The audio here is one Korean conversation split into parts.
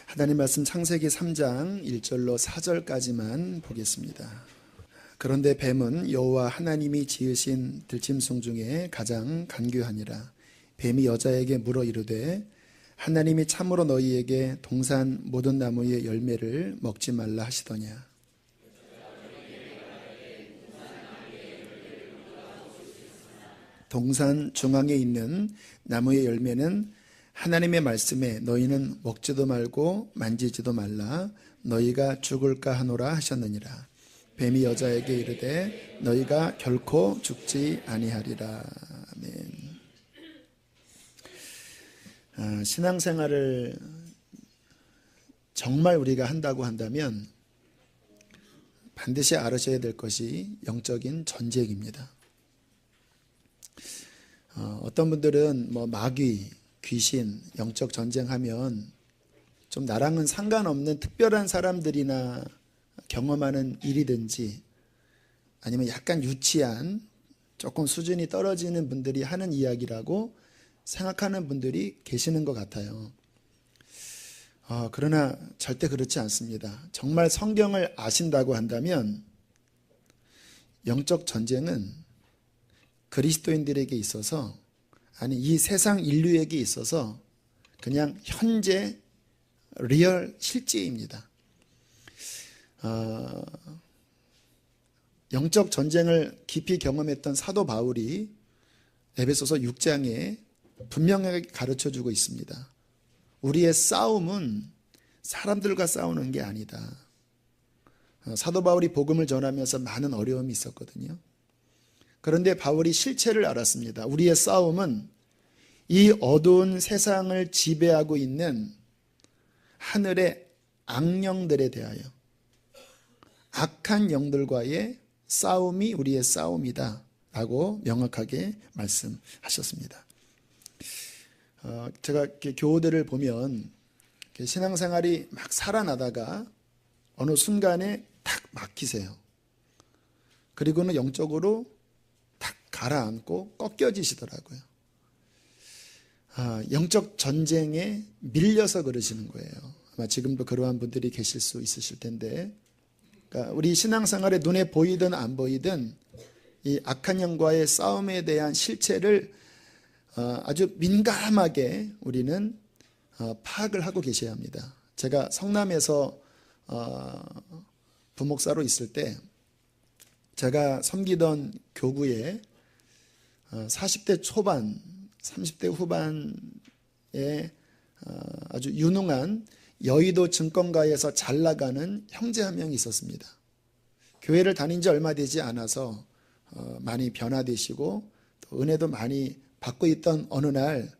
하나님 말씀 창세기 3장 1절로 4절까지만 보겠습니다. 그런데 뱀은 여호와 하나님이 지으신 들짐승 중에 가장 간교하니라. 뱀이 여자에게 물어 이르되 하나님이 참으로 너희에게 동산 모든 나무의 열매를 먹지 말라 하시더냐. 동산 중앙에 있는 나무의 열매는 하나님의 말씀에 너희는 먹지도 말고 만지지도 말라 너희가 죽을까 하노라 하셨느니라. 뱀이 여자에게 이르되 너희가 결코 죽지 아니하리라. 아멘. 신앙생활을 정말 우리가 한다고 한다면 반드시 알으셔야 될 것이 영적인 전쟁입니다. 어떤 분들은 마귀, 귀신, 영적 전쟁하면 좀 나랑은 상관없는 특별한 사람들이나 경험하는 일이든지 아니면 약간 유치한 조금 수준이 떨어지는 분들이 하는 이야기라고 생각하는 분들이 계시는 것 같아요. 그러나 절대 그렇지 않습니다. 정말 성경을 아신다고 한다면 영적 전쟁은 그리스도인들에게 있어서, 아니 이 세상 인류에게 있어서 그냥 현재 리얼 실제입니다. 영적 전쟁을 깊이 경험했던 사도 바울이 에베소서 6장에 분명하게 가르쳐주고 있습니다. 우리의 싸움은 사람들과 싸우는 게 아니다. 사도 바울이 복음을 전하면서 많은 어려움이 있었거든요. 그런데 바울이 실체를 알았습니다. 우리의 싸움은 이 어두운 세상을 지배하고 있는 하늘의 악령들에 대하여, 악한 영들과의 싸움이 우리의 싸움이다 라고 명확하게 말씀하셨습니다. 제가 이렇게 교우들을 보면 신앙생활이 막 살아나다가 어느 순간에 탁 막히세요. 그리고는 영적으로 탁 가라앉고 꺾여지시더라고요. 영적 전쟁에 밀려서 그러시는 거예요. 아마 지금도 그러한 분들이 계실 수 있으실 텐데, 그러니까 우리 신앙생활에 눈에 보이든 안 보이든 이 악한 영과의 싸움에 대한 실체를 아주 민감하게 우리는 파악을 하고 계셔야 합니다. 제가 성남에서 부목사로 있을 때 제가 섬기던 교구에 40대 초반, 30대 후반에 아주 유능한 여의도 증권가에서 잘 나가는 형제 한 명이 있었습니다. 교회를 다닌 지 얼마 되지 않아서 많이 변화되시고 또 은혜도 많이 받고 있던 어느 날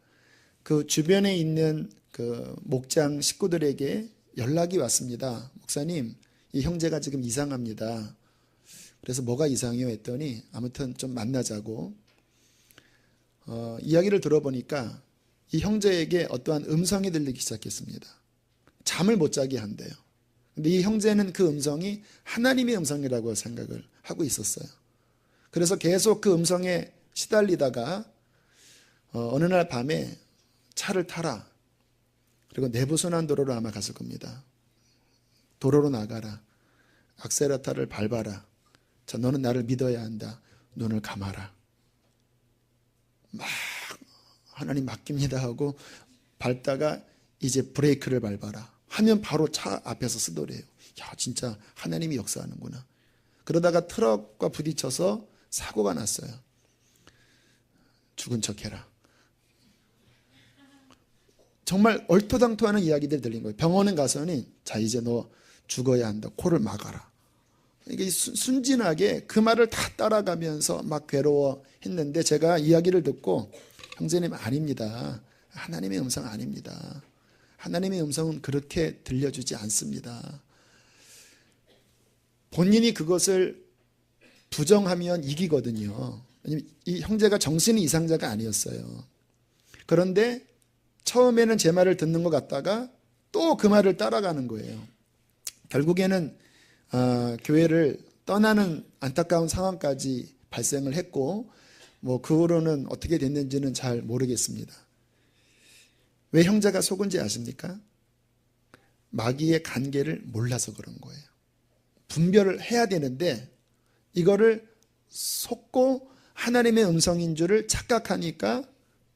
그 주변에 있는 그 목장 식구들에게 연락이 왔습니다. 목사님, 이 형제가 지금 이상합니다. 그래서 뭐가 이상해요 했더니 아무튼 좀 만나자고. 이야기를 들어보니까 이 형제에게 어떠한 음성이 들리기 시작했습니다. 잠을 못 자게 한대요. 근데 이 형제는 그 음성이 하나님의 음성이라고 생각을 하고 있었어요. 그래서 계속 그 음성에 시달리다가 어느 날 밤에 차를 타라. 그리고 내부순환도로로 아마 갔을 겁니다. 도로로 나가라. 악셀레터를 밟아라. 자, 너는 나를 믿어야 한다. 눈을 감아라. 막 하나님 맡깁니다 하고 밟다가 이제 브레이크를 밟아라 하면 바로 차 앞에서 쓰더래요. 야, 진짜 하나님이 역사하는구나. 그러다가 트럭과 부딪혀서 사고가 났어요. 죽은 척해라. 정말 얼토당토하는 이야기들 들린 거예요. 병원에 가서는 자, 이제 너 죽어야 한다. 코를 막아라. 이게 순진하게 그 말을 다 따라가면서 막 괴로워했는데 제가 이야기를 듣고 형제님 아닙니다. 하나님의 음성 아닙니다. 하나님의 음성은 그렇게 들려주지 않습니다. 본인이 그것을 부정하면 이기거든요. 이 형제가 정신이 이상자가 아니었어요. 그런데 처음에는 제 말을 듣는 것 같다가 또 그 말을 따라가는 거예요. 결국에는 교회를 떠나는 안타까운 상황까지 발생을 했고, 그 후로는 어떻게 됐는지는 잘 모르겠습니다. 왜 형제가 속은지 아십니까? 마귀의 관계를 몰라서 그런 거예요. 분별을 해야 되는데 이거를 속고 하나님의 음성인 줄을 착각하니까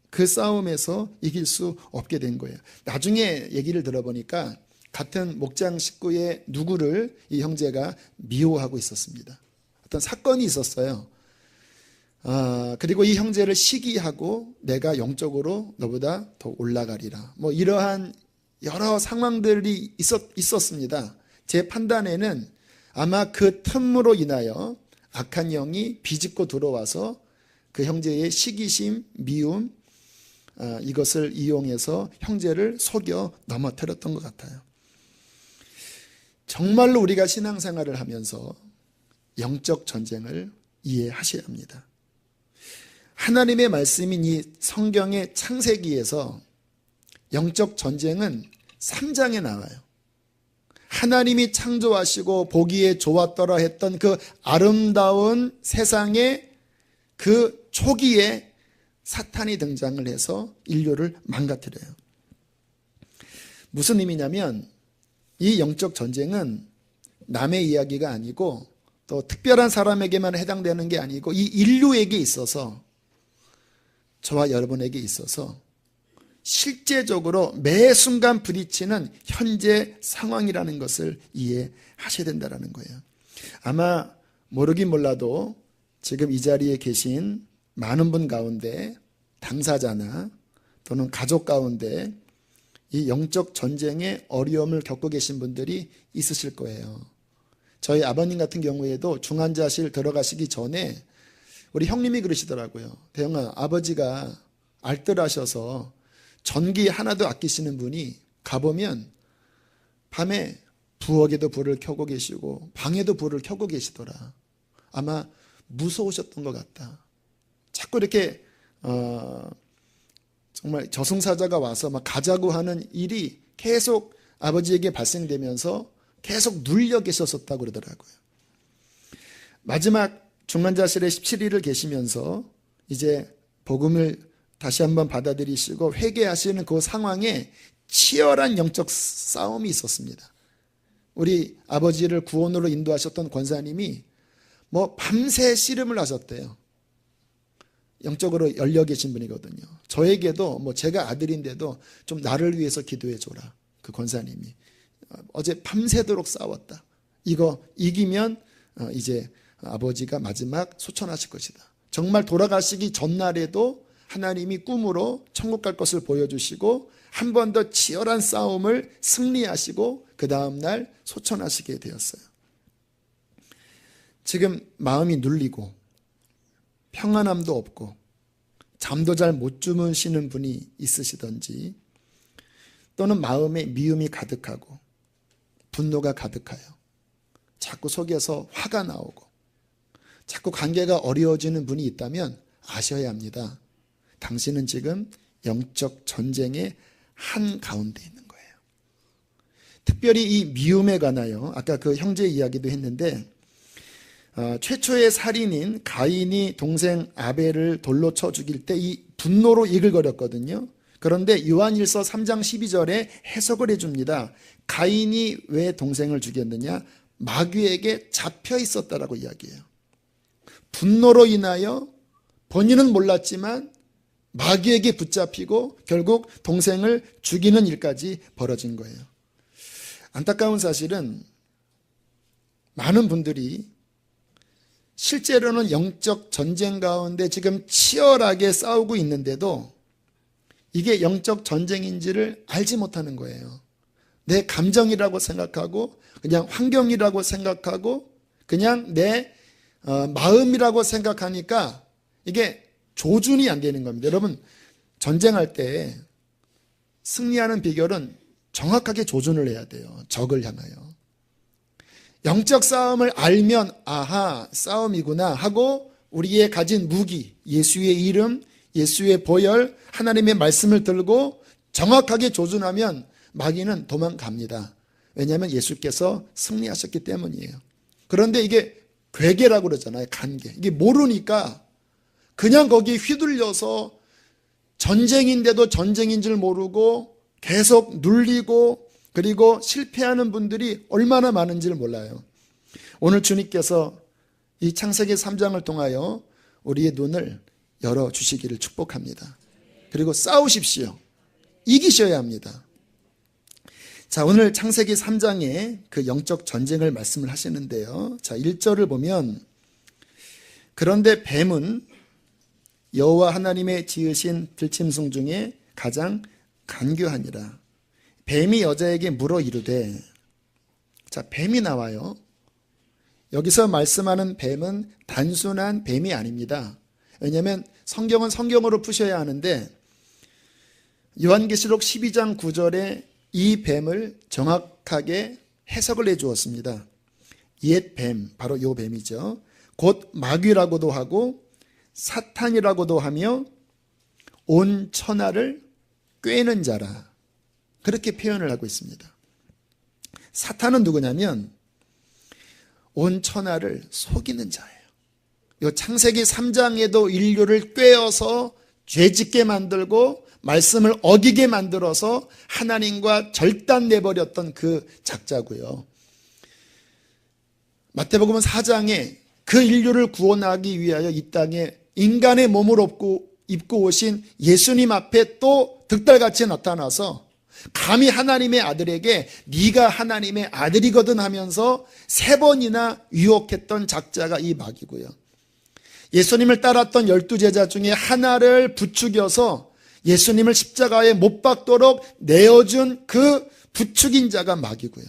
그 싸움에서 이길 수 없게 된 거예요. 나중에 얘기를 들어보니까 같은 목장 식구의 누구를 이 형제가 미워하고 있었습니다. 어떤 사건이 있었어요. 그리고 이 형제를 시기하고 내가 영적으로 너보다 더 올라가리라. 뭐 이러한 여러 상황들이 있었습니다. 제 판단에는 아마 그 틈으로 인하여 악한 영이 비집고 들어와서 그 형제의 시기심, 미움, 이것을 이용해서 형제를 속여 넘어뜨렸던 것 같아요. 정말로 우리가 신앙생활을 하면서 영적 전쟁을 이해하셔야 합니다. 하나님의 말씀인 이 성경의 창세기에서 영적 전쟁은 3장에 나와요. 하나님이 창조하시고 보기에 좋았더라 했던 그 아름다운 세상의 그 초기에 사탄이 등장을 해서 인류를 망가뜨려요. 무슨 의미냐면 이 영적 전쟁은 남의 이야기가 아니고 또 특별한 사람에게만 해당되는 게 아니고 이 인류에게 있어서, 저와 여러분에게 있어서 실제적으로 매 순간 부딪히는 현재 상황이라는 것을 이해하셔야 된다는 거예요. 아마 모르긴 몰라도 지금 이 자리에 계신 많은 분 가운데 당사자나 또는 가족 가운데 이 영적 전쟁의 어려움을 겪고 계신 분들이 있으실 거예요. 저희 아버님 같은 경우에도 중환자실 들어가시기 전에 우리 형님이 그러시더라고요. 대영아, 아버지가 알뜰하셔서 전기 하나도 아끼시는 분이 가보면 밤에 부엌에도 불을 켜고 계시고 방에도 불을 켜고 계시더라. 아마 무서우셨던 것 같다. 자꾸 이렇게 정말 저승사자가 와서 막 가자고 하는 일이 계속 아버지에게 발생되면서 계속 눌려 계셨었다고 그러더라고요. 마지막 중환자실에 17일을 계시면서 이제 복음을 다시 한번 받아들이시고 회개하시는 그 상황에 치열한 영적 싸움이 있었습니다. 우리 아버지를 구원으로 인도하셨던 권사님이 뭐 밤새 씨름을 하셨대요. 영적으로 열려 계신 분이거든요. 저에게도 뭐 제가 아들인데도 좀 나를 위해서 기도해 줘라. 그 권사님이 어제 밤새도록 싸웠다. 이거 이기면 이제 아버지가 마지막 소천하실 것이다. 정말 돌아가시기 전날에도 하나님이 꿈으로 천국 갈 것을 보여주시고 한 번 더 치열한 싸움을 승리하시고 그 다음날 소천하시게 되었어요. 지금 마음이 눌리고 평안함도 없고 잠도 잘 못 주무시는 분이 있으시던지, 또는 마음에 미움이 가득하고 분노가 가득하여 자꾸 속에서 화가 나오고 자꾸 관계가 어려워지는 분이 있다면 아셔야 합니다. 당신은 지금 영적 전쟁의 한가운데 있는 거예요. 특별히 이 미움에 관하여 아까 그 형제 이야기도 했는데, 최초의 살인인 가인이 동생 아벨을 돌로 쳐 죽일 때 이 분노로 이글거렸거든요. 그런데 요한일서 3장 12절에 해석을 해줍니다. 가인이 왜 동생을 죽였느냐? 마귀에게 잡혀 있었다라고 이야기해요. 분노로 인하여 본인은 몰랐지만 마귀에게 붙잡히고 결국 동생을 죽이는 일까지 벌어진 거예요. 안타까운 사실은 많은 분들이 실제로는 영적 전쟁 가운데 지금 치열하게 싸우고 있는데도 이게 영적 전쟁인지를 알지 못하는 거예요. 내 감정이라고 생각하고 그냥 환경이라고 생각하고 그냥 내 마음이라고 생각하니까 이게 조준이 안 되는 겁니다. 여러분, 전쟁할 때 승리하는 비결은 정확하게 조준을 해야 돼요. 적을 향하여. 영적 싸움을 알면 아하, 싸움이구나 하고 우리의 가진 무기, 예수의 이름, 예수의 보혈, 하나님의 말씀을 들고 정확하게 조준하면 마귀는 도망갑니다. 왜냐하면 예수께서 승리하셨기 때문이에요. 그런데 이게 괴계라고 그러잖아요. 간계. 이게 모르니까 그냥 거기 휘둘려서 전쟁인데도 전쟁인 줄 모르고 계속 눌리고 그리고 실패하는 분들이 얼마나 많은지를 몰라요. 오늘 주님께서 이 창세기 3장을 통하여 우리의 눈을 열어주시기를 축복합니다. 그리고 싸우십시오. 이기셔야 합니다. 자, 오늘 창세기 3장에 그 영적 전쟁을 말씀을 하시는데요. 자, 1절을 보면 그런데 뱀은 여호와 하나님의 지으신 들짐승 중에 가장 간교하니라. 뱀이 여자에게 물어 이르되, 자, 뱀이 나와요. 여기서 말씀하는 뱀은 단순한 뱀이 아닙니다. 왜냐하면 성경은 성경으로 푸셔야 하는데 요한계시록 12장 9절에 이 뱀을 정확하게 해석을 해주었습니다. 옛 뱀, 바로 이 뱀이죠. 곧 마귀라고도 하고 사탄이라고도 하며 온 천하를 꿰는 자라, 그렇게 표현을 하고 있습니다. 사탄은 누구냐면 온 천하를 속이는 자예요. 이 창세기 3장에도 인류를 꿰어서 죄짓게 만들고 말씀을 어기게 만들어서 하나님과 절단내버렸던 그 작자고요. 마태복음 4장에 그 인류를 구원하기 위하여 이 땅에 인간의 몸을 입고 오신 예수님 앞에 또 득달같이 나타나서 감히 하나님의 아들에게 네가 하나님의 아들이거든 하면서 3번이나 유혹했던 작자가 이 마귀고요. 예수님을 따랐던 12제자 중에 하나를 부추겨서 예수님을 십자가에 못 박도록 내어준 그 부추긴 자가 마귀고요.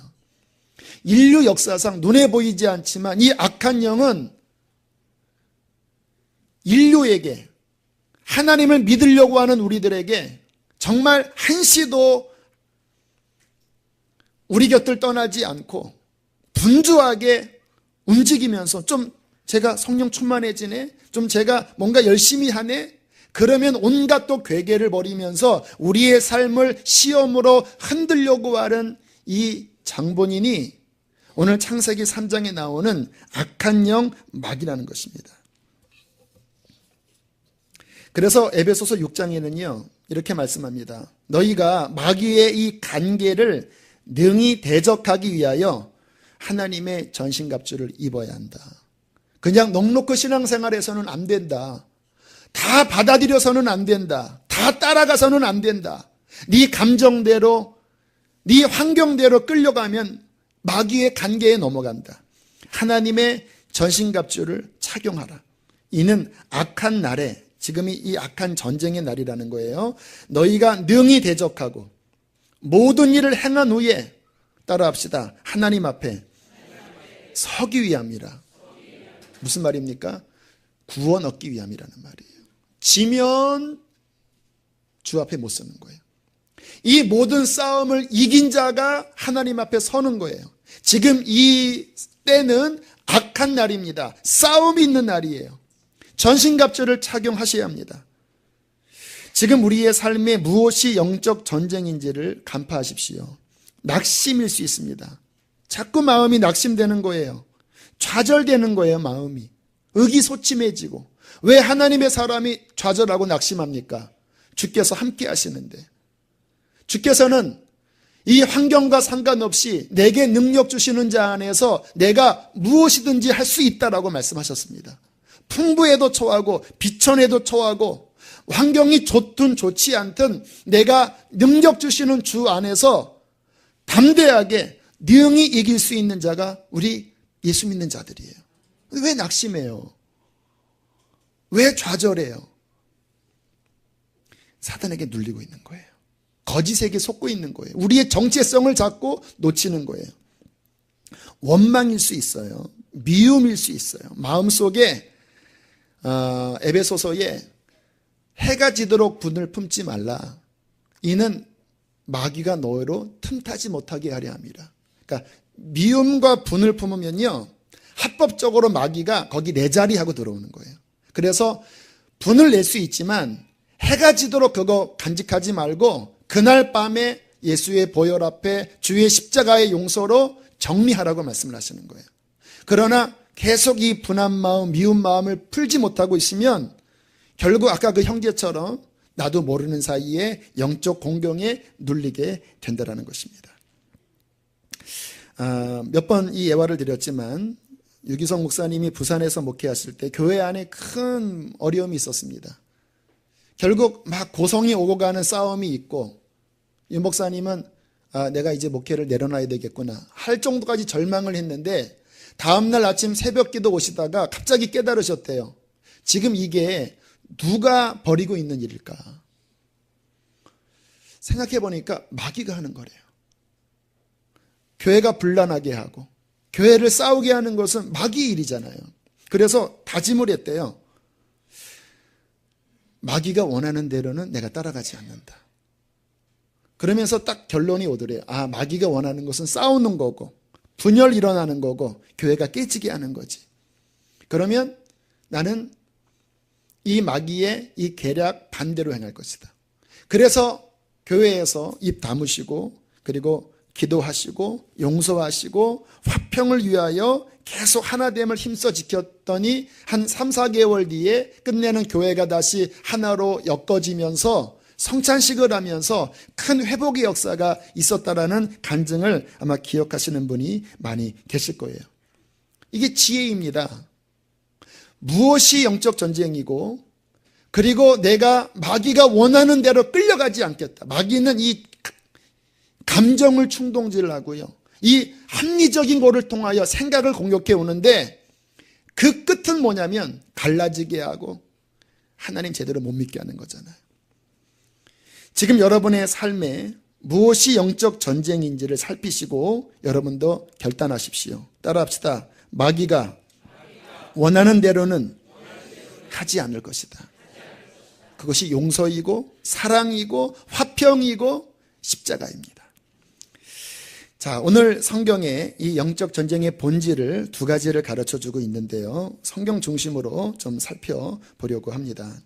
인류 역사상 눈에 보이지 않지만 이 악한 영은 인류에게, 하나님을 믿으려고 하는 우리들에게 정말 한시도 우리 곁을 떠나지 않고 분주하게 움직이면서 좀 제가 성령 충만해지네, 좀 제가 뭔가 열심히 하네, 그러면 온갖 또 괴계를 벌이면서 우리의 삶을 시험으로 흔들려고 하는 이 장본인이 오늘 창세기 3장에 나오는 악한 영 마귀라는 것입니다. 그래서 에베소서 6장에는요 이렇게 말씀합니다. 너희가 마귀의 이 간계를 능히 대적하기 위하여 하나님의 전신갑주를 입어야 한다. 그냥 넉넉히 신앙생활에서는 안 된다. 다 받아들여서는 안 된다. 다 따라가서는 안 된다. 네 감정대로, 네 환경대로 끌려가면 마귀의 간계에 넘어간다. 하나님의 전신갑주를 착용하라. 이는 악한 날에, 지금이 이 악한 전쟁의 날이라는 거예요. 너희가 능히 대적하고 모든 일을 행한 후에, 따라합시다, 하나님 앞에 서기 위함이라. 무슨 말입니까? 구원 얻기 위함이라는 말이에요. 지면 주 앞에 못 서는 거예요. 이 모든 싸움을 이긴 자가 하나님 앞에 서는 거예요. 지금 이 때는 악한 날입니다. 싸움이 있는 날이에요. 전신갑주를 착용하셔야 합니다. 지금 우리의 삶에 무엇이 영적 전쟁인지를 간파하십시오. 낙심일 수 있습니다. 자꾸 마음이 낙심되는 거예요. 좌절되는 거예요. 마음이 의기소침해지고. 왜 하나님의 사람이 좌절하고 낙심합니까? 주께서 함께 하시는데. 주께서는 이 환경과 상관없이 내게 능력 주시는 자 안에서 내가 무엇이든지 할 수 있다라고 말씀하셨습니다. 풍부에도 처하고 비천에도 처하고 환경이 좋든 좋지 않든 내가 능력 주시는 주 안에서 담대하게 능히 이길 수 있는 자가 우리 예수 믿는 자들이에요. 왜 낙심해요? 왜 좌절해요? 사단에게 눌리고 있는 거예요. 거짓에게 속고 있는 거예요. 우리의 정체성을 잡고 놓치는 거예요. 원망일 수 있어요. 미움일 수 있어요. 마음속에 에베소서에 해가 지도록 분을 품지 말라. 이는 마귀가 너로 틈타지 못하게 하려 함이라. 그러니까 미움과 분을 품으면요 합법적으로 마귀가 거기 내 자리하고 들어오는 거예요. 그래서 분을 낼 수 있지만 해가 지도록 그거 간직하지 말고 그날 밤에 예수의 보혈 앞에 주의 십자가의 용서로 정리하라고 말씀을 하시는 거예요. 그러나 계속 이 분한 마음, 미운 마음을 풀지 못하고 있으면 결국 아까 그 형제처럼 나도 모르는 사이에 영적 공경에 눌리게 된다는 것입니다. 몇 번 이 예화를 드렸지만 유기성 목사님이 부산에서 목회하실 때 교회 안에 큰 어려움이 있었습니다. 결국 막 고성이 오고 가는 싸움이 있고 유 목사님은 내가 이제 목회를 내려놔야 되겠구나 할 정도까지 절망을 했는데 다음날 아침 새벽기도 오시다가 갑자기 깨달으셨대요. 지금 이게 누가 벌이고 있는 일일까? 생각해 보니까 마귀가 하는 거래요. 교회가 분란하게 하고 교회를 싸우게 하는 것은 마귀의 일이잖아요. 그래서 다짐을 했대요. 마귀가 원하는 대로는 내가 따라가지 않는다. 그러면서 딱 결론이 오더래요. 마귀가 원하는 것은 싸우는 거고 분열 일어나는 거고 교회가 깨지게 하는 거지. 그러면 나는 이 마귀의 이 계략 반대로 행할 것이다. 그래서 교회에서 입 다무시고 그리고 기도하시고 용서하시고 화평을 위하여 계속 하나됨을 힘써 지켰더니 한 3, 4개월 뒤에 끝내는 교회가 다시 하나로 엮어지면서 성찬식을 하면서 큰 회복의 역사가 있었다라는 간증을 아마 기억하시는 분이 많이 계실 거예요. 이게 지혜입니다. 무엇이 영적 전쟁이고 그리고 내가 마귀가 원하는 대로 끌려가지 않겠다. 마귀는 이 감정을 충동질을 하고요. 이 합리적인 거를 통하여 생각을 공격해 오는데 그 끝은 뭐냐면 갈라지게 하고 하나님 제대로 못 믿게 하는 거잖아요. 지금 여러분의 삶에 무엇이 영적 전쟁인지를 살피시고 여러분도 결단하십시오. 따라합시다. 마귀가 원하는 대로는 하지 않을 것이다. 그것이 용서이고 사랑이고 화평이고 십자가입니다. 자, 오늘 성경에 이 영적 전쟁의 본질을 두 가지를 가르쳐주고 있는데요. 성경 중심으로 좀 살펴보려고 합니다.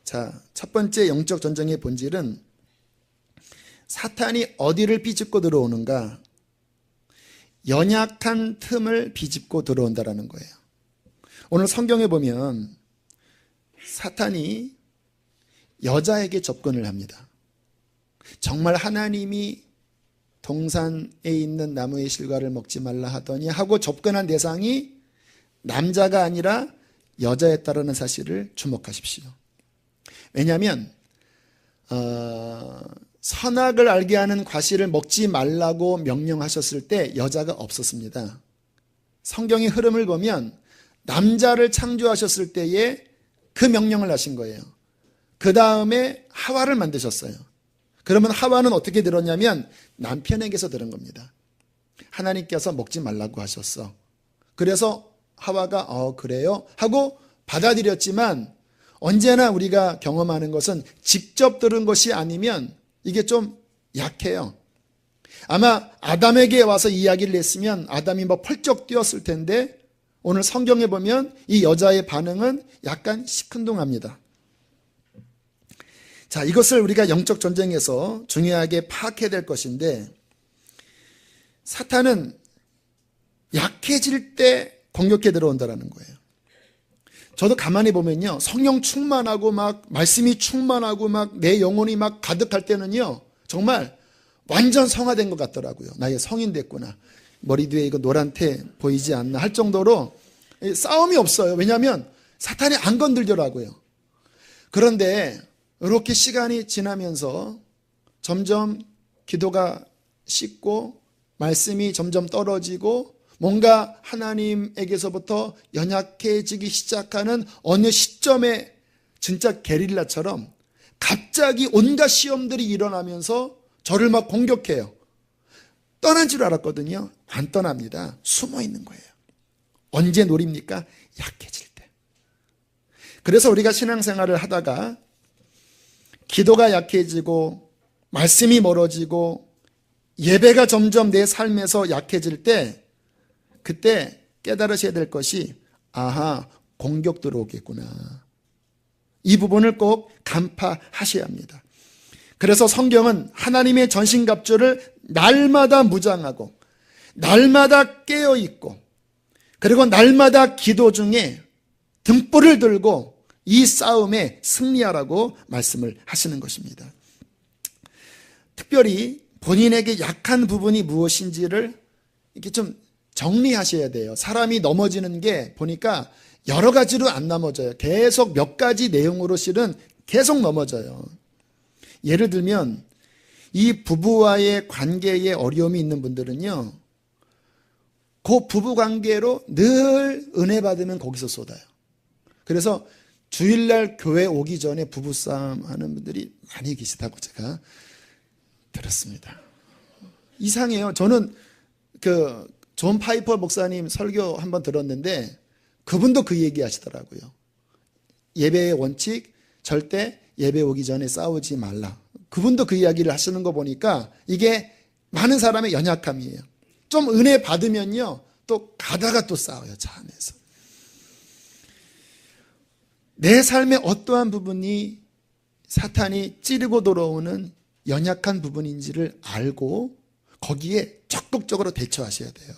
자, 첫 번째 영적 전쟁의 본질은 사탄이 어디를 비집고 들어오는가? 연약한 틈을 비집고 들어온다라는 거예요. 오늘 성경에 보면 사탄이 여자에게 접근을 합니다. 정말 하나님이 동산에 있는 나무의 실과를 먹지 말라 하더니 하고 접근한 대상이 남자가 아니라 여자였다라는 사실을 주목하십시오. 왜냐하면 선악을 알게 하는 과실을 먹지 말라고 명령하셨을 때 여자가 없었습니다. 성경의 흐름을 보면 남자를 창조하셨을 때에 그 명령을 하신 거예요. 그 다음에 하와를 만드셨어요. 그러면 하와는 어떻게 들었냐면 남편에게서 들은 겁니다. 하나님께서 먹지 말라고 하셨어. 그래서 하와가 그래요? 하고 받아들였지만 언제나 우리가 경험하는 것은 직접 들은 것이 아니면 이게 좀 약해요. 아마 아담에게 와서 이야기를 했으면 아담이 펄쩍 뛰었을 텐데 오늘 성경에 보면 이 여자의 반응은 약간 시큰둥합니다. 자, 이것을 우리가 영적 전쟁에서 중요하게 파악해야 될 것인데 사탄은 약해질 때 공격해 들어온다는 거예요. 저도 가만히 보면요, 성령 충만하고 막 말씀이 충만하고 막 내 영혼이 막 가득할 때는요 정말 완전 성화된 것 같더라고요. 나의 성인 됐구나, 머리 뒤에 이거 노란 테 보이지 않나 할 정도로 싸움이 없어요. 왜냐하면 사탄이 안 건들더라고요. 그런데 이렇게 시간이 지나면서 점점 기도가 식고 말씀이 점점 떨어지고 뭔가 하나님에게서부터 연약해지기 시작하는 어느 시점에 진짜 게릴라처럼 갑자기 온갖 시험들이 일어나면서 저를 막 공격해요. 떠난 줄 알았거든요. 안 떠납니다. 숨어 있는 거예요. 언제 노립니까? 약해질 때. 그래서 우리가 신앙생활을 하다가 기도가 약해지고 말씀이 멀어지고 예배가 점점 내 삶에서 약해질 때 그때 깨달으셔야 될 것이 공격 들어오겠구나. 이 부분을 꼭 간파하셔야 합니다. 그래서 성경은 하나님의 전신갑주를 날마다 무장하고 날마다 깨어있고 그리고 날마다 기도 중에 등불을 들고 이 싸움에 승리하라고 말씀을 하시는 것입니다. 특별히 본인에게 약한 부분이 무엇인지를 이렇게 좀 정리하셔야 돼요. 사람이 넘어지는 게 보니까 여러 가지로 안 넘어져요. 계속 몇 가지 내용으로 실은 계속 넘어져요. 예를 들면 이 부부와의 관계에 어려움이 있는 분들은요, 그 부부 관계로 늘 은혜 받으면 거기서 쏟아요. 그래서 주일날 교회 오기 전에 부부싸움 하는 분들이 많이 계시다고 제가 들었습니다. 이상해요. 저는 존 파이퍼 목사님 설교 한번 들었는데 그분도 그 얘기 하시더라고요. 예배의 원칙, 절대 예배 오기 전에 싸우지 말라. 그분도 그 이야기를 하시는 거 보니까 이게 많은 사람의 연약함이에요. 좀 은혜 받으면요, 또 가다가 또 싸워요, 차 안에서. 내 삶의 어떠한 부분이 사탄이 찌르고 들어오는 연약한 부분인지를 알고 거기에 적극적으로 대처하셔야 돼요.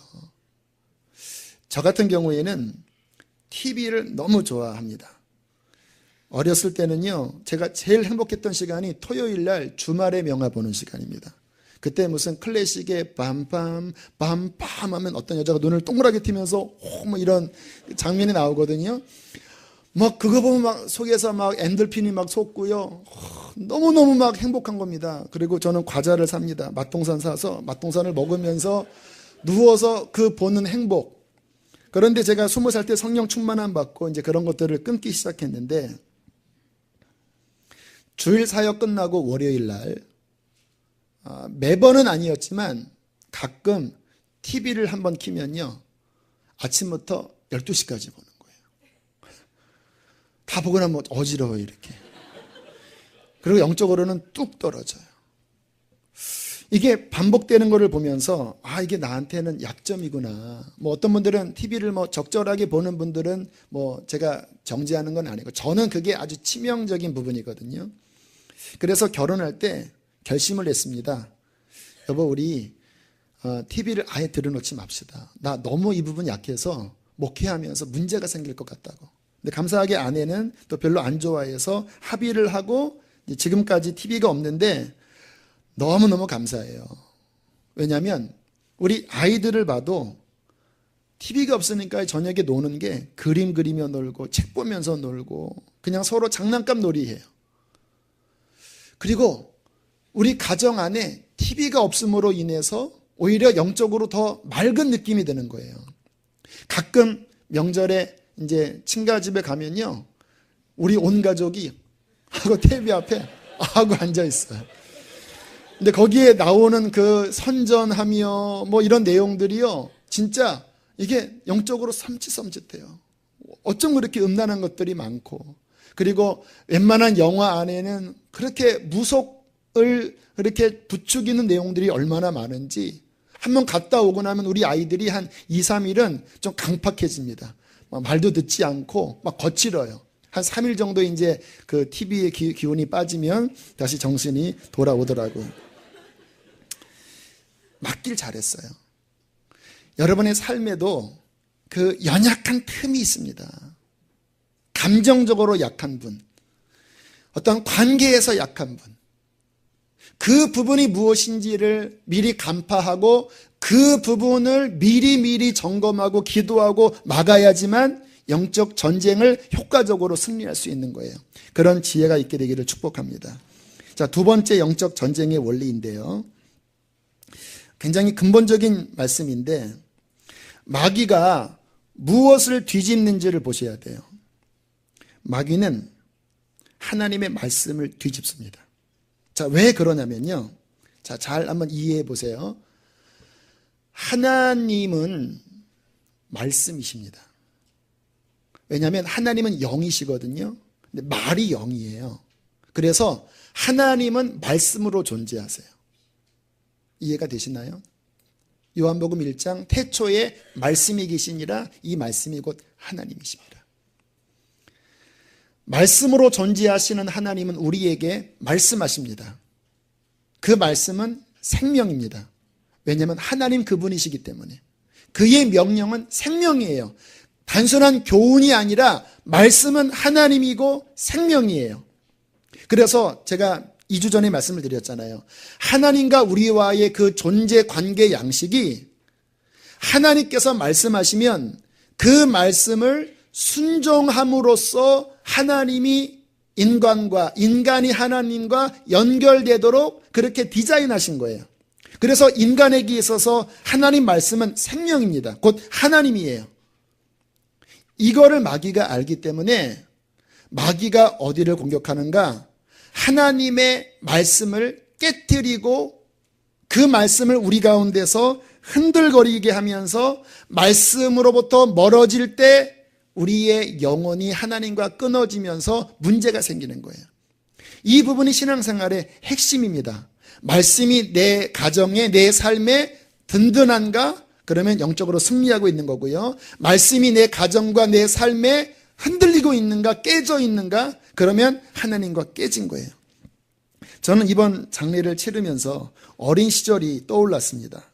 저 같은 경우에는 TV를 너무 좋아합니다. 어렸을 때는요, 제가 제일 행복했던 시간이 토요일 날 주말의 명화 보는 시간입니다. 그때 무슨 클래식의 밤밤 밤밤 하면 어떤 여자가 눈을 동그랗게 뜨면서 뭐 이런 장면이 나오거든요. 막 그거 보면 막 속에서 막 엔돌핀이 막 솟고요. 너무너무 막 행복한 겁니다. 그리고 저는 과자를 삽니다. 맛동산 사서 맛동산을 먹으면서 누워서 그 보는 행복. 그런데 제가 20살 때 성령 충만함 받고 이제 그런 것들을 끊기 시작했는데, 주일 사역 끝나고 월요일 날, 매번은 아니었지만 가끔 TV를 한번 켜면요, 아침부터 12시까지 보는 거예요. 다 보고 나면 어지러워요, 이렇게. 그리고 영적으로는 뚝 떨어져요. 이게 반복되는 것을 보면서 이게 나한테는 약점이구나. 뭐 어떤 분들은 TV를 뭐 적절하게 보는 분들은 뭐 제가 정죄하는 건 아니고, 저는 그게 아주 치명적인 부분이거든요. 그래서 결혼할 때 결심을 했습니다. 여보, 우리 TV를 아예 들어놓지 맙시다. 나 너무 이 부분 약해서 목회하면서 문제가 생길 것 같다고. 근데 감사하게 아내는 또 별로 안 좋아해서 합의를 하고 지금까지 TV가 없는데 너무너무 감사해요. 왜냐하면 우리 아이들을 봐도 TV가 없으니까 저녁에 노는 게 그림 그리며 놀고 책 보면서 놀고 그냥 서로 장난감 놀이해요. 그리고 우리 가정 안에 TV가 없음으로 인해서 오히려 영적으로 더 맑은 느낌이 드는 거예요. 가끔 명절에 이제 친가집에 가면요, 우리 온 가족이 하고 TV 앞에 하고 앉아 있어요. 근데 거기에 나오는 그 선전하며 뭐 이런 내용들이요, 진짜 이게 영적으로 섬찟섬찟해요. 어쩜 그렇게 음란한 것들이 많고, 그리고 웬만한 영화 안에는 그렇게 무속을 그렇게 부추기는 내용들이 얼마나 많은지, 한번 갔다 오고 나면 우리 아이들이 한 2, 3일은 좀 강팍해집니다. 말도 듣지 않고 막 거칠어요. 한 3일 정도 이제 그 TV의 기운이 빠지면 다시 정신이 돌아오더라고요. 맞길 잘했어요. 여러분의 삶에도 그 연약한 틈이 있습니다. 감정적으로 약한 분, 어떤 관계에서 약한 분, 그 부분이 무엇인지를 미리 간파하고 그 부분을 미리 점검하고 기도하고 막아야지만 영적 전쟁을 효과적으로 승리할 수 있는 거예요. 그런 지혜가 있게 되기를 축복합니다. 자, 두 번째 영적 전쟁의 원리인데요, 굉장히 근본적인 말씀인데, 마귀가 무엇을 뒤집는지를 보셔야 돼요. 마귀는 하나님의 말씀을 뒤집습니다. 자, 왜 그러냐면요, 자, 잘 한번 이해해 보세요. 하나님은 말씀이십니다. 왜냐하면 하나님은 영이시거든요. 근데 말이 영이에요. 그래서 하나님은 말씀으로 존재하세요. 이해가 되시나요? 요한복음 1장 태초에 말씀이 계시니라, 이 말씀이 곧 하나님이십니다. 말씀으로 존재하시는 하나님은 우리에게 말씀하십니다. 그 말씀은 생명입니다. 왜냐하면 하나님 그분이시기 때문에. 그의 명령은 생명이에요. 단순한 교훈이 아니라 말씀은 하나님이고 생명이에요. 그래서 제가 2주 전에 말씀을 드렸잖아요. 하나님과 우리와의 그 존재 관계 양식이 하나님께서 말씀하시면 그 말씀을 순종함으로써 하나님이 인간이 하나님과 연결되도록 그렇게 디자인하신 거예요. 그래서 인간에게 있어서 하나님 말씀은 생명입니다. 곧 하나님이에요. 이거를 마귀가 알기 때문에 마귀가 어디를 공격하는가? 하나님의 말씀을 깨뜨리고 그 말씀을 우리 가운데서 흔들거리게 하면서 말씀으로부터 멀어질 때 우리의 영혼이 하나님과 끊어지면서 문제가 생기는 거예요. 이 부분이 신앙생활의 핵심입니다. 말씀이 내 가정에, 내 삶에 든든한가? 그러면 영적으로 승리하고 있는 거고요. 말씀이 내 가정과 내 삶에 흔들리고 있는가, 깨져 있는가? 그러면 하나님과 깨진 거예요. 저는 이번 장례를 치르면서 어린 시절이 떠올랐습니다.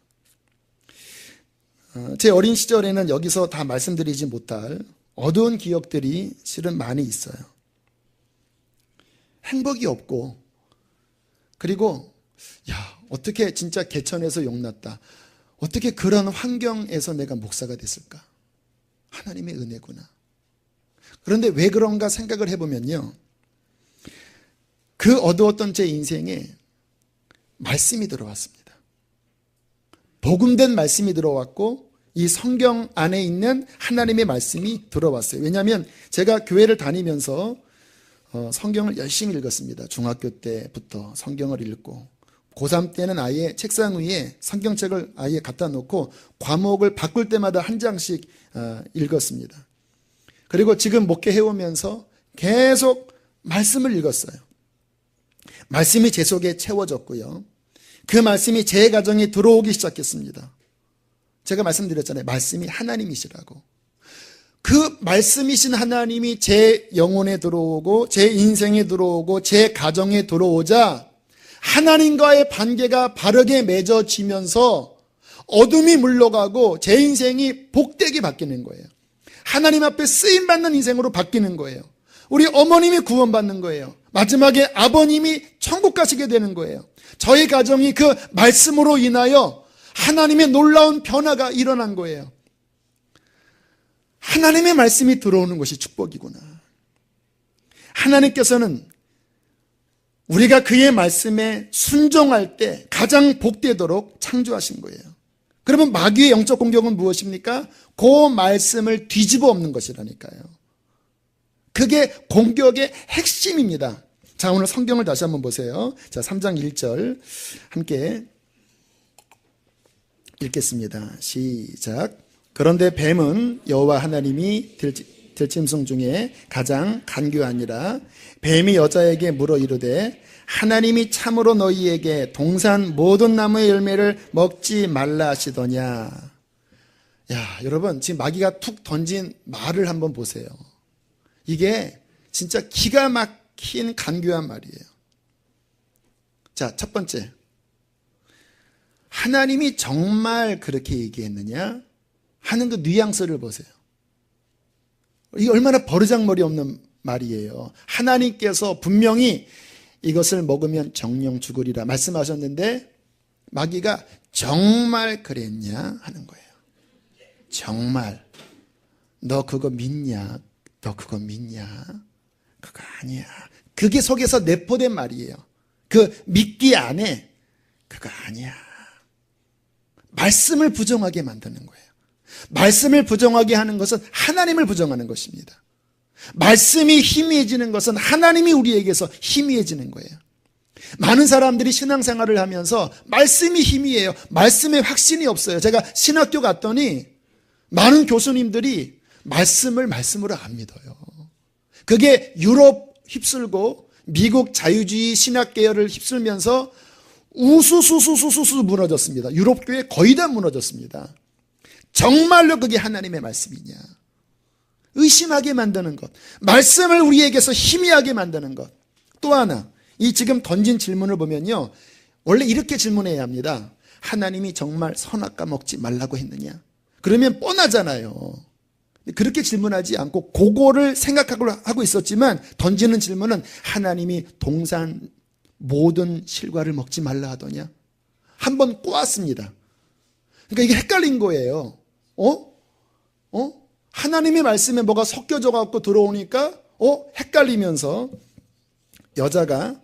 제 어린 시절에는 여기서 다 말씀드리지 못할 어두운 기억들이 실은 많이 있어요. 행복이 없고, 그리고 어떻게 진짜 개천에서 용났다. 어떻게 그런 환경에서 내가 목사가 됐을까? 하나님의 은혜구나. 그런데 왜 그런가 생각을 해보면요, 그 어두웠던 제 인생에 말씀이 들어왔습니다. 복음된 말씀이 들어왔고 이 성경 안에 있는 하나님의 말씀이 들어왔어요. 왜냐하면 제가 교회를 다니면서 성경을 열심히 읽었습니다. 중학교 때부터 성경을 읽고 고3 때는 아예 책상 위에 성경책을 아예 갖다 놓고 과목을 바꿀 때마다 한 장씩 읽었습니다. 그리고 지금 목회해오면서 계속 말씀을 읽었어요. 말씀이 제 속에 채워졌고요. 그 말씀이 제 가정에 들어오기 시작했습니다. 제가 말씀드렸잖아요. 말씀이 하나님이시라고. 그 말씀이신 하나님이 제 영혼에 들어오고 제 인생에 들어오고 제 가정에 들어오자 하나님과의 관계가 바르게 맺어지면서 어둠이 물러가고 제 인생이 복되게 바뀌는 거예요. 하나님 앞에 쓰임받는 인생으로 바뀌는 거예요. 우리 어머님이 구원받는 거예요. 마지막에 아버님이 천국 가시게 되는 거예요. 저희 가정이 그 말씀으로 인하여 하나님의 놀라운 변화가 일어난 거예요. 하나님의 말씀이 들어오는 것이 축복이구나. 하나님께서는 우리가 그의 말씀에 순종할 때 가장 복되도록 창조하신 거예요. 그러면 마귀의 영적 공격은 무엇입니까? 그 말씀을 뒤집어 엎는 것이라니까요. 그게 공격의 핵심입니다. 자, 오늘 성경을 다시 한번 보세요. 자, 3장 1절 함께 읽겠습니다. 시작. 그런데 뱀은 여호와 하나님이 들짐승 중에 가장 간교하니라. 뱀이 여자에게 물어 이르되 하나님이 참으로 너희에게 동산 모든 나무의 열매를 먹지 말라 하시더냐. 야, 여러분 지금 마귀가 툭 던진 말을 한번 보세요. 이게 진짜 기가 막힌 간교한 말이에요. 자, 첫 번째, 하나님이 정말 그렇게 얘기했느냐 하는 그 뉘앙스를 보세요. 이게 얼마나 버르장머리 없는 말이에요. 하나님께서 분명히 이것을 먹으면 정령 죽으리라 말씀하셨는데 마귀가 정말 그랬냐 하는 거예요. 정말 너 그거 믿냐? 너 그거 믿냐? 그거 아니야. 그게 속에서 내포된 말이에요. 그 믿기 안에 그거 아니야. 말씀을 부정하게 만드는 거예요. 말씀을 부정하게 하는 것은 하나님을 부정하는 것입니다. 말씀이 희미해지는 것은 하나님이 우리에게서 희미해지는 거예요. 많은 사람들이 신앙생활을 하면서 말씀이 희미해요. 말씀에 확신이 없어요. 제가 신학교 갔더니 많은 교수님들이 말씀을 말씀으로 안 믿어요. 그게 유럽 휩쓸고 미국 자유주의 신학계열을 휩쓸면서 우수수수수수 무너졌습니다. 유럽교회 거의 다 무너졌습니다. 정말로 그게 하나님의 말씀이냐? 의심하게 만드는 것, 말씀을 우리에게서 희미하게 만드는 것. 또 하나, 이 지금 던진 질문을 보면요, 원래 이렇게 질문해야 합니다. 하나님이 정말 선악과 먹지 말라고 했느냐? 그러면 뻔하잖아요. 그렇게 질문하지 않고 그거를 생각하고 있었지만 던지는 질문은 하나님이 동산 모든 실과를 먹지 말라 하더냐? 한번 꼬았습니다. 그러니까 이게 헷갈린 거예요. 하나님의 말씀에 뭐가 섞여져 갖고 들어오니까 헷갈리면서 여자가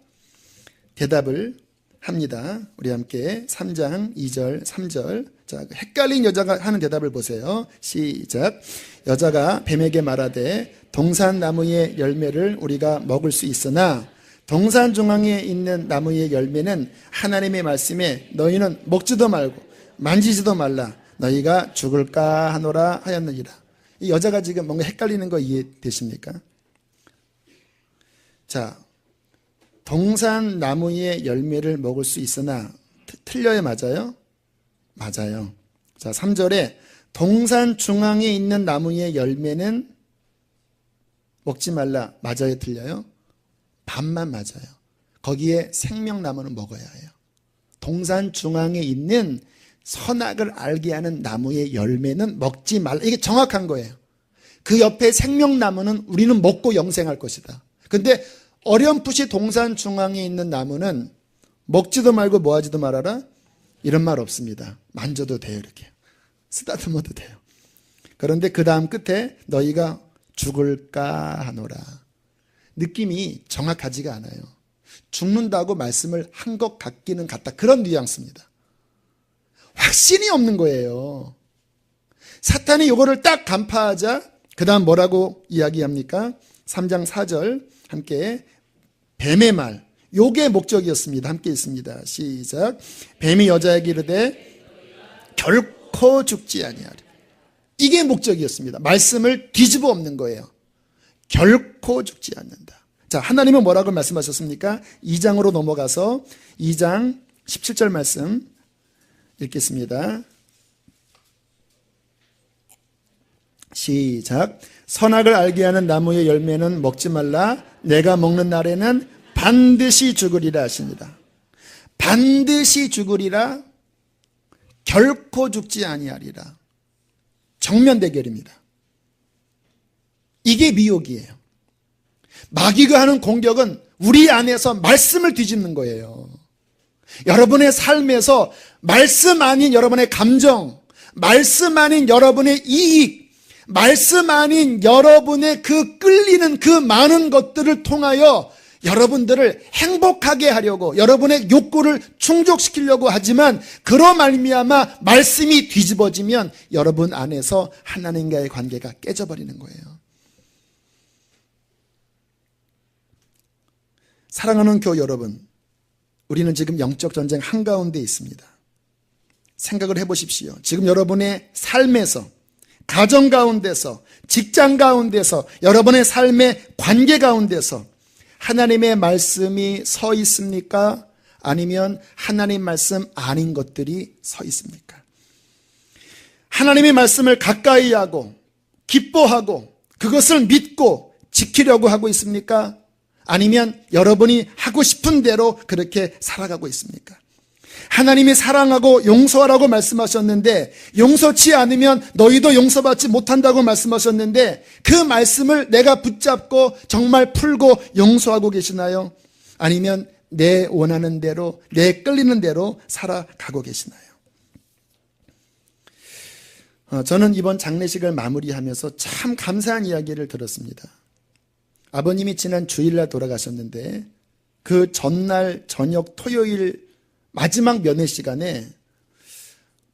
대답을 합니다. 우리 함께 3장 2절 3절. 자, 헷갈린 여자가 하는 대답을 보세요. 시작. 여자가 뱀에게 말하되 동산 나무의 열매를 우리가 먹을 수 있으나 동산 중앙에 있는 나무의 열매는 하나님의 말씀에 너희는 먹지도 말고 만지지도 말라 너희가 죽을까 하노라 하였느니라. 이 여자가 지금 뭔가 헷갈리는 거 이해되십니까? 자, 동산 나무의 열매를 먹을 수 있으나 틀려요, 맞아요? 맞아요. 자, 3절에 동산 중앙에 있는 나무의 열매는 먹지 말라. 맞아요, 틀려요? 반만 맞아요. 거기에 생명나무는 먹어야 해요. 동산 중앙에 있는 선악을 알게 하는 나무의 열매는 먹지 말라. 이게 정확한 거예요. 그 옆에 생명나무는 우리는 먹고 영생할 것이다. 근데 어렴풋이 동산 중앙에 있는 나무는 먹지도 말고 뭐하지도 말아라? 이런 말 없습니다. 만져도 돼요. 이렇게 쓰다듬어도 돼요. 그런데 그 다음 끝에 너희가 죽을까 하노라. 느낌이 정확하지가 않아요. 죽는다고 말씀을 한 것 같기는 같다. 그런 뉘앙스입니다. 확신이 없는 거예요. 사탄이 이거를 딱 간파하자 그 다음 뭐라고 이야기합니까? 3장 4절 함께 뱀의 말, 요게 목적이었습니다. 함께 있습니다. 시작. 뱀이 여자에게 이르되 결코 죽지 아니하리. 이게 목적이었습니다. 말씀을 뒤집어 엎는 거예요. 결코 죽지 않는다. 자, 하나님은 뭐라고 말씀하셨습니까? 2장으로 넘어가서 2장 17절 말씀 읽겠습니다. 시작. 선악을 알게 하는 나무의 열매는 먹지 말라. 내가 먹는 날에는 반드시 죽으리라 하십니다. 반드시 죽으리라. 결코 죽지 아니하리라. 정면 대결입니다. 이게 미혹이에요. 마귀가 하는 공격은 우리 안에서 말씀을 뒤집는 거예요. 여러분의 삶에서 말씀 아닌 여러분의 감정, 말씀 아닌 여러분의 이익, 말씀 아닌 여러분의 그 끌리는 그 많은 것들을 통하여 여러분들을 행복하게 하려고 여러분의 욕구를 충족시키려고 하지만 그로 말미암아 말씀이 뒤집어지면 여러분 안에서 하나님과의 관계가 깨져버리는 거예요. 사랑하는 교회 여러분, 우리는 지금 영적 전쟁 한가운데 있습니다. 생각을 해보십시오. 지금 여러분의 삶에서, 가정 가운데서, 직장 가운데서, 여러분의 삶의 관계 가운데서 하나님의 말씀이 서 있습니까? 아니면 하나님 말씀 아닌 것들이 서 있습니까? 하나님의 말씀을 가까이 하고 기뻐하고 그것을 믿고 지키려고 하고 있습니까? 아니면 여러분이 하고 싶은 대로 그렇게 살아가고 있습니까? 하나님이 사랑하고 용서하라고 말씀하셨는데 용서치 않으면 너희도 용서받지 못한다고 말씀하셨는데 그 말씀을 내가 붙잡고 정말 풀고 용서하고 계시나요? 아니면 내 원하는 대로 내 끌리는 대로 살아가고 계시나요? 저는 이번 장례식을 마무리하면서 참 감사한 이야기를 들었습니다. 아버님이 지난 주일날 돌아가셨는데 그 전날 저녁 토요일 마지막 면회 시간에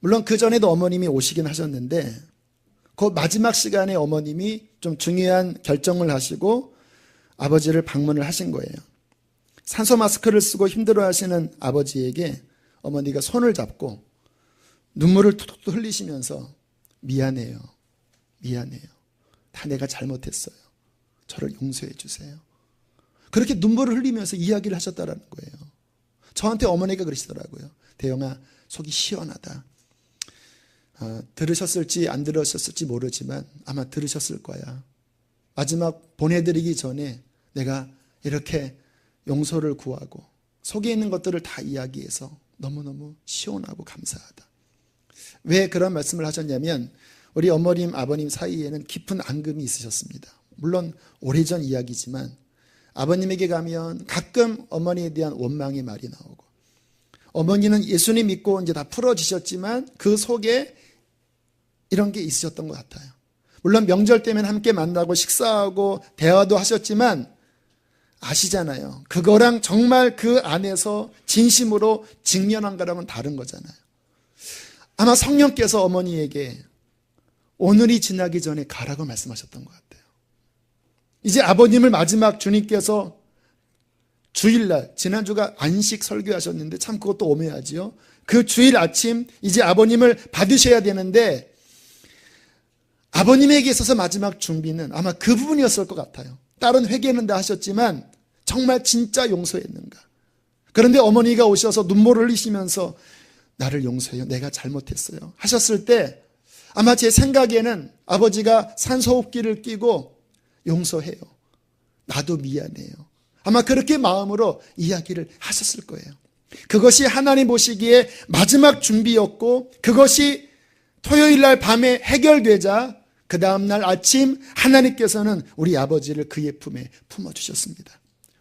물론 그 전에도 어머님이 오시긴 하셨는데 그 마지막 시간에 어머님이 좀 중요한 결정을 하시고 아버지를 방문을 하신 거예요. 산소 마스크를 쓰고 힘들어하시는 아버지에게 어머니가 손을 잡고 눈물을 툭툭 흘리시면서 미안해요. 다 내가 잘못했어요. 저를 용서해 주세요. 그렇게 눈물을 흘리면서 이야기를 하셨다라는 거예요. 저한테 어머니가 그러시더라고요. 대영아, 속이 시원하다. 들으셨을지 안 들으셨을지 모르지만 아마 들으셨을 거야. 마지막 보내드리기 전에 내가 이렇게 용서를 구하고 속에 있는 것들을 다 이야기해서 너무너무 시원하고 감사하다. 왜 그런 말씀을 하셨냐면 우리 어머님, 아버님 사이에는 깊은 앙금이 있으셨습니다. 물론 오래전 이야기지만 아버님에게 가면 가끔 어머니에 대한 원망의 말이 나오고 어머니는 예수님 믿고 이제 다 풀어지셨지만 그 속에 이런 게 있으셨던 것 같아요. 물론 명절 때면 함께 만나고 식사하고 대화도 하셨지만 아시잖아요. 그거랑 정말 그 안에서 진심으로 직면한 거랑은 다른 거잖아요. 아마 성령께서 어머니에게 오늘이 지나기 전에 가라고 말씀하셨던 것 같아요. 이제 아버님을 마지막 주님께서 주일날, 지난주가 안식 설교하셨는데 참 그것도 오묘하지요. 그 주일 아침 이제 아버님을 받으셔야 되는데 아버님에게 있어서 마지막 준비는 아마 그 부분이었을 것 같아요. 다른 회개는 다 하셨지만 정말 진짜 용서했는가. 그런데 어머니가 오셔서 눈물을 흘리시면서 나를 용서해요, 내가 잘못했어요 하셨을 때 아마 제 생각에는 아버지가 산소호흡기를 끼고 용서해요, 나도 미안해요, 아마 그렇게 마음으로 이야기를 하셨을 거예요. 그것이 하나님 보시기에 마지막 준비였고 그것이 토요일 날 밤에 해결되자 그 다음날 아침 하나님께서는 우리 아버지를 그의 품에 품어주셨습니다.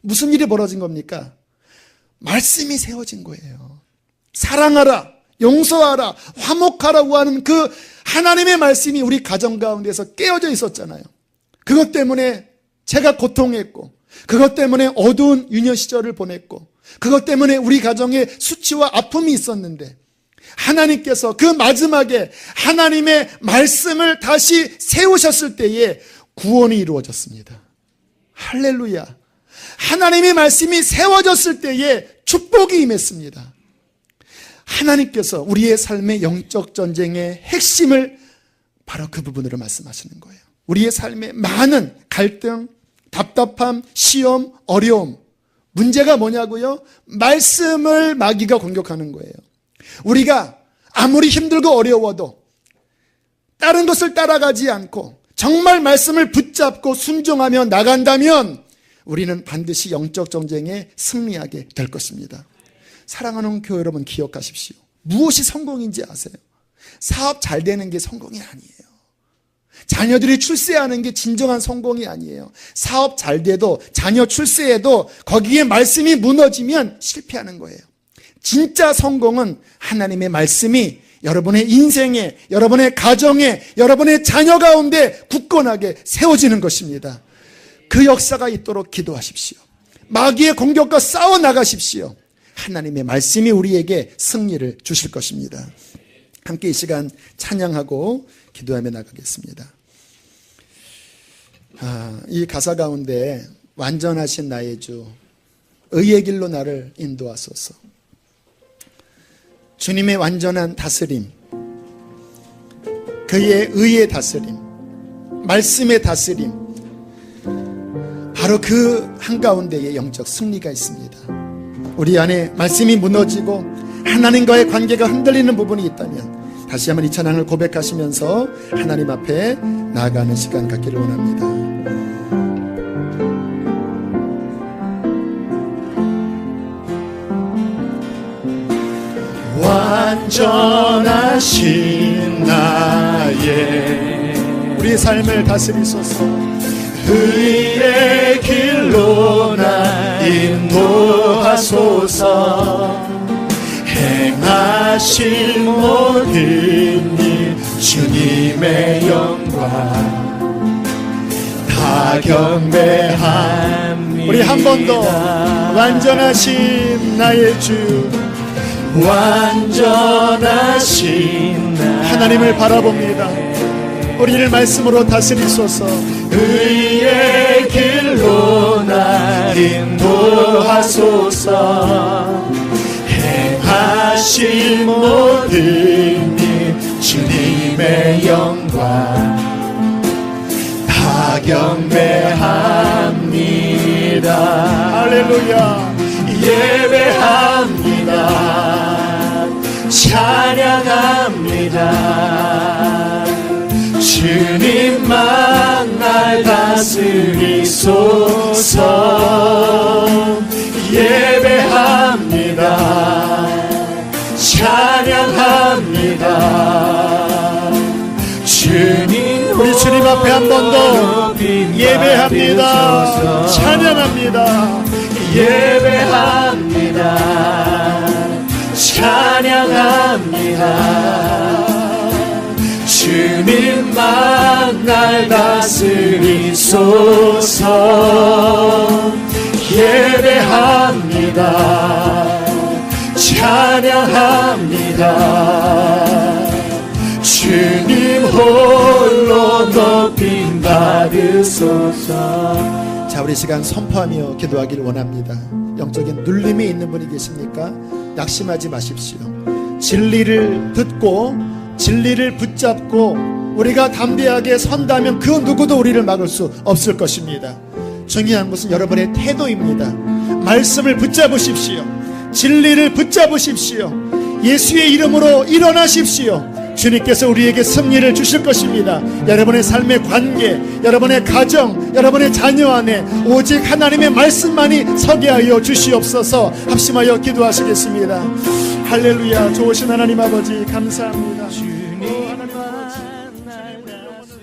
무슨 일이 벌어진 겁니까? 말씀이 세워진 거예요. 사랑하라, 용서하라, 화목하라고 하는 그 하나님의 말씀이 우리 가정 가운데서 깨어져 있었잖아요. 그것 때문에 제가 고통했고 그것 때문에 어두운 유년 시절을 보냈고 그것 때문에 우리 가정에 수치와 아픔이 있었는데 하나님께서 그 마지막에 하나님의 말씀을 다시 세우셨을 때에 구원이 이루어졌습니다. 할렐루야. 하나님의 말씀이 세워졌을 때에 축복이 임했습니다. 하나님께서 우리의 삶의 영적 전쟁의 핵심을 바로 그 부분으로 말씀하시는 거예요. 우리의 삶의 많은 갈등, 답답함, 시험, 어려움, 문제가 뭐냐고요? 말씀을 마귀가 공격하는 거예요. 우리가 아무리 힘들고 어려워도 다른 것을 따라가지 않고 정말 말씀을 붙잡고 순종하며 나간다면 우리는 반드시 영적 전쟁에 승리하게 될 것입니다. 사랑하는 교회 여러분, 기억하십시오. 무엇이 성공인지 아세요? 사업 잘 되는 게 성공이 아니에요. 자녀들이 출세하는 게 진정한 성공이 아니에요. 사업 잘 돼도 자녀 출세해도 거기에 말씀이 무너지면 실패하는 거예요. 진짜 성공은 하나님의 말씀이 여러분의 인생에, 여러분의 가정에, 여러분의 자녀 가운데 굳건하게 세워지는 것입니다. 그 역사가 있도록 기도하십시오. 마귀의 공격과 싸워 나가십시오. 하나님의 말씀이 우리에게 승리를 주실 것입니다. 함께 이 시간 찬양하고 기도하며 나가겠습니다. 이 가사 가운데 완전하신 나의 주, 의의 길로 나를 인도하소서. 주님의 완전한 다스림, 그의 의의 다스림, 말씀의 다스림, 바로 그 한가운데에 영적 승리가 있습니다. 우리 안에 말씀이 무너지고 하나님과의 관계가 흔들리는 부분이 있다면 다시 한번 이 찬양을 고백하시면서 하나님 앞에 나아가는 시간 갖기를 원합니다. 완전하신 나의 우리의 삶을 다스리소서. 의의 길로 나 인도하소서. 행하신 모든 일 주님의 영광 다 경배합니다. 우리 한 번 더 완전하신 나의 주, 완전하신 하나님을 바라봅니다. 우리를 말씀으로 다스리소서. 의의 길로 나 인도하소서. 행하신 모든 일 주님의 영광 다 경배합니다. 할렐루야. 예배합니다. 찬양합니다. 주님만 날 다스리소서. 예배합니다. 찬양합니다. 주님, 우리 주님 앞에 한 번 더 예배합니다. 찬양합니다. 예배합니다. 주님만 날 다스리소서. 예배합니다. 찬양합니다. 주님 홀로 높임 받으소서. 자, 우리 시간 선포하며 기도하기를 원합니다. 영적인 눌림이 있는 분이 계십니까? 낙심하지 마십시오. 진리를 듣고 진리를 붙잡고 우리가 담대하게 선다면 그 누구도 우리를 막을 수 없을 것입니다. 중요한 것은 여러분의 태도입니다. 말씀을 붙잡으십시오. 진리를 붙잡으십시오. 예수의 이름으로 일어나십시오. 주님께서 우리에게 승리를 주실 것입니다. 여러분의 삶의 관계, 여러분의 가정, 여러분의 자녀 안에 오직 하나님의 말씀만이 서게 하여 주시옵소서. 합심하여 기도하시겠습니다. 할렐루야. 좋으신 하나님 아버지 감사합니다. 주님만 날 다스리소서.